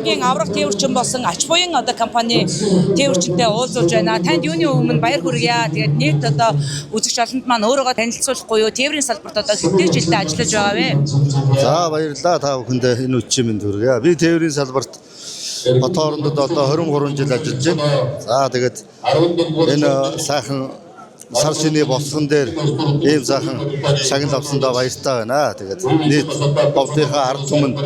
хамгийн аврах тээвэрчин болсон ач буян одоо компани тээвэрчинтэй уулзуулж байна. Танд юуны өмнө баяр хүргье. Тэгээд нийт одоо үзэгч олонд маань өөрийгөө танилцуулахгүй юу? Тээврийн салбарт одоо хэдэн жилдээ ажиллаж байгаа вэ? За баярлалаа та бүхэндээ энэ үчим мэнд хүргье. Би тээврийн салбарт хот хоорондод одоо 23 жил ажиллаж байна. За тэгээд энэ сайхан сар шиний босгон дээр ийм сайхан шагнал авсандаа баяртай байна. Тэгээд нийт бовдынхаа ард түмэнд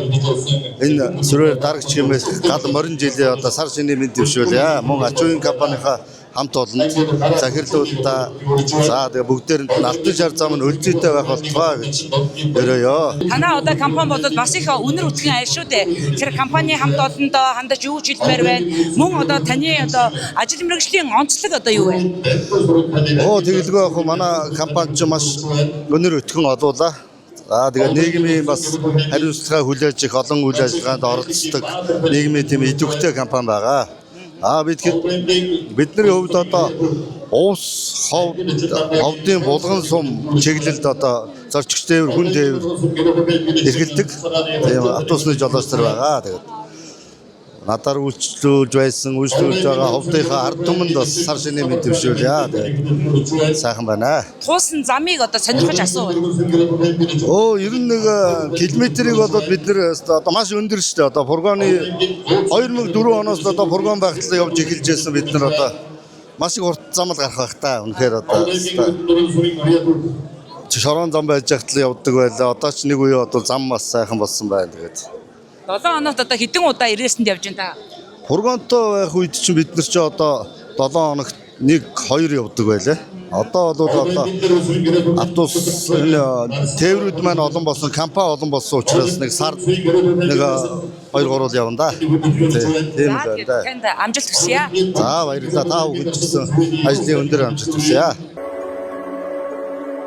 энэ сүрээр дарагч хэмээх гал морин жилийн одоо сар шиний мэд дэвшүүлье. Мөн ач уян компанийнхаа хамт олонд захирлуудаа за тэгээ бүгдээрэнд нь алтан шар зам нь өлзийтэй байх болтугай гэж өрөөё. Танаа одоо компани болоод бас их үнэр үтгэн айл шүү дээ. Тэр компани хамт олондоо хандаж юу ч хэлмээр байна. Мөн одоо таны одоо ажил мэргэжлийн онцлог одоо юу вэ? Тэгэлгүй яг манай компани ч маш өнөр өтгөн олуулаа. За тэгээд нийгмийн бас хариуцлага хүлээж их олон үйл ажиллагаанд оролцдог нийгмийн тийм идэвхтэй компани байгаа. Бидний хувьд одоо уус ховдын булган сум чиглэлд одоо зорчигч тээвэр хүн тээвэр эрхэлдэг тийм автобусны жолооч нар байгаа. Тэгээд надаар үйлчлүүлж байгаа ховдынхаа ард түмэнд бас сар шиний мэд дэвшүүлье. Тэгээд сайхан байна. Туусан замыг одоо сонирхож асуув. Ер нь нэг километрийг болоод бид нэр одоо маш өндөр шүү дээ. Одоо фургоны 2004 оноос одоо фургон байгтлаа явж эхэлж байсан бид нар одоо маш их урт зам л гарах байх та. Үнэхээр одоо шорон зам байж хатал явдаг байлаа. Одоо ч нэг үе одоо зам бас сайхан болсон байна. Тэгээд 7 хоногт одоо хэдэн удаа ирээсэнд явж байна та? Фургонтой байх үед чинь бид нар ч одоо 7 хоногт 1-2 явдаг байлаа. Одоо бол одоо автобус тээврүүд маань олон болсон, компани олон болсон учраас нэг сард нэг 2-3 явна да. Тийм байна да. Танд амжилт хүсье. За баярлалаа. Та бүхэнд ч гэсэн ажлын өндөр амжилт хүсье.